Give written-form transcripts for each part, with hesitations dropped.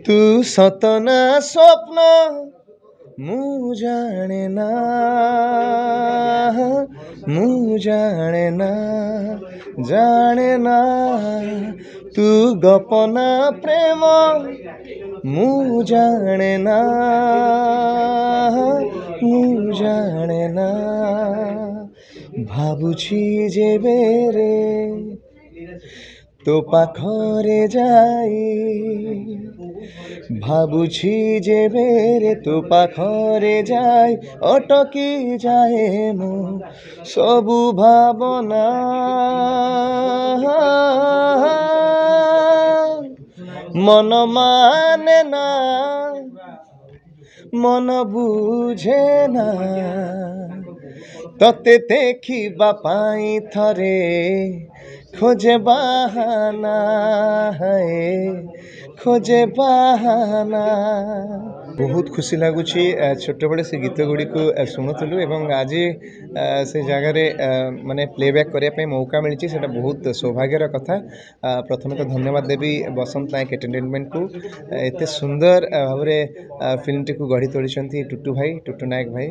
तू सतना स्वप्न मु जाने ना जाने ना तू गपना प्रेम मु जाने ना भाबुछि जेबे रे तो पाखरे जाई भाबुछि जेबे रे तो पाखरे जाई अटकी जाए मु सबु भावना मन माने ना मन बुझे ना तते देखिबा पाई थरे खोजे बहाना है खोजे बहाना बहुत खुशी लगुच छोट बड़े से गीत गुड़ी को शुणुलु एवं आज से जगार माने प्लेबैक करने मौका मिली से बहुत सौभाग्यर कथा। प्रथम तो धन्यवाद देवी बसंत नायक एंटरटेनमेंट को एत सुंदर भाव में फिल्म टी को गढ़ी तोड़ी टुटू भाई टुटू नायक भाई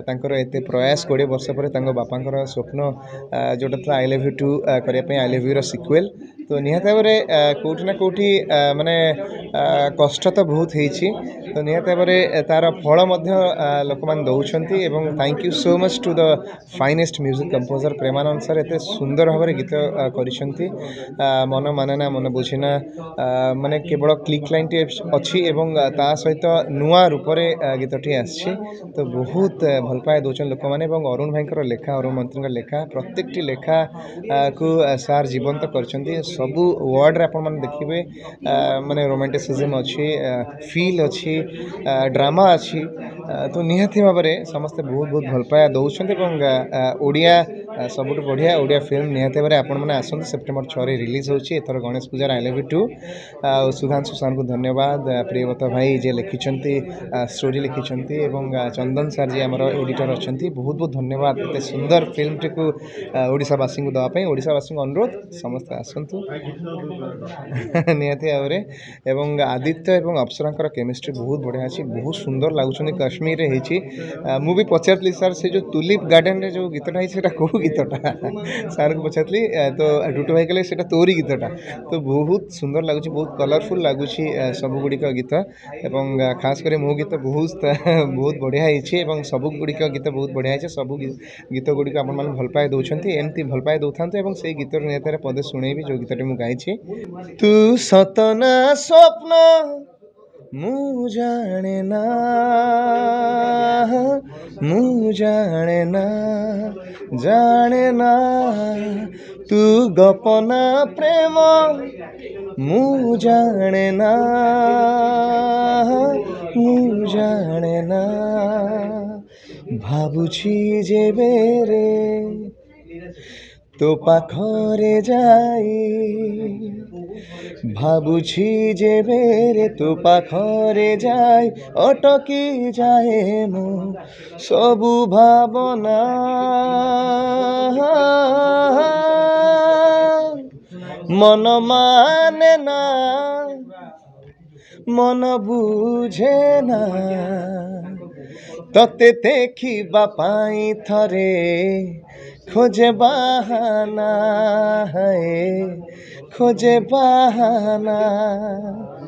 तांकर एत प्रयास 20 वर्ष पर बापा स्वप्न जोटा था आई लव यू 2 करने आई लव यू सिक्वेल तो निहत भाव में कौटी ना कौटी माने कष्ट तो बहुत होती तो निहत भाव में तार फल लोक मैंने दौरान एवं thank you so much to the finest music composer Premanand sir एत सुंदर भाव में गीत करिसेंती मन मानेना मन बुझेना माने केवल क्लिक लाइन टी अच्छी एवं ता सहित नुआ रूप से गीतटी आसी तो बहुत भल पाए दौरान लोक मैंने अरुण भाई लेखा अरुण मंत्री लेखा प्रत्येक लेखा को सार जीवंत कर सबू वर्ड रे अपन देखिए माने रोमांटिसिज्म अच्छी फील अच्छी ड्रामा अच्छी तो निहाती भाव में समस्ते बहुत बहुत भल पाया दौरान ओडिया सबुठ बढ़िया ओडिया फिल्म निहाती भाव में आपण मैंने आसते सेप्टेम्बर 6 रिलीज होची एथर गणेश पूजार I love you 2 Sudhanshu sir को धन्यवाद प्रियव्रत भाई जे लिखिं स्टोरी लिखिं चंदन सार जी आमर एडिटर अच्छा बहुत बहुत धन्यवाद एत सुंदर फिल्म टी को ओडिशावासी को देवाई ओडिशावासी अनुरोध समस्त आसतु निहाती भाव में आदित्य और अप्सरा केमिस्ट्री बहुत बढ़िया अच्छी बहुत सुंदर लगुच काश्मीर मु भी पचारि सर से जो तुलिप गार्डन रे जो गीतटा है कौ गीतटा सार को पचारि तो टुटू भाई कहले से तोरी गीतटा तो बहुत सुंदर लगुच बहुत कलरफुल लगुच सब गुड़िक गीत एवं खास कर मो गीत बहुत बहुत बढ़िया है सब गुड़िक गीत बहुत बढ़िया है सब गीत गुड़िक आप भल पाए दौरान एमती भल पाए दौथा से गीत निहत पदे शुणेबी जो गीतटी मुझे गाई तू सतना स्वप्न मु जाने ना तू गपना प्रेम मु जाने ना भाबुछि जेबे रे तो पाखरे जाई भाबुछि जेबे रे तो पाखरे जाई अटकी जाए मु सबु भावना मन माने ना मन बुझे ना तते देखिबा पाई थरे खोजे बहाना है खोजे बहाना।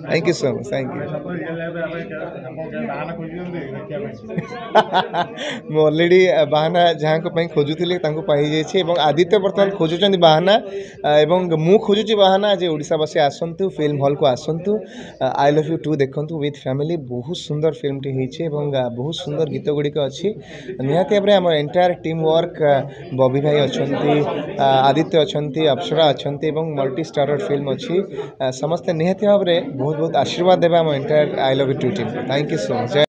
Thank you so much thank you मु ऑलरेडी बाहाना जहाँ को खोजुली पाई आदित्य बर्तमान खोजुं बाहाना एवं मु खोजुची बाहाना जे ओडिशावासी आसतु फिल्म हॉल को आसतु आई लव यू 2 देखु विथ फैमिली बहुत सुंदर फिल्म टी होती बहुत सुंदर गीत गुड़िक अच्छी निहाती भाव में आम एंटायर टीम वर्क बबी भाई अच्छा आदित्य अच्छा अप्सरा अच्छा मल्टी स्टारर फिल्म अच्छी समस्ते निहाती भाव में बहुत बहुत आशीर्वाद देवा आम entire I love you 2 team thank you so much.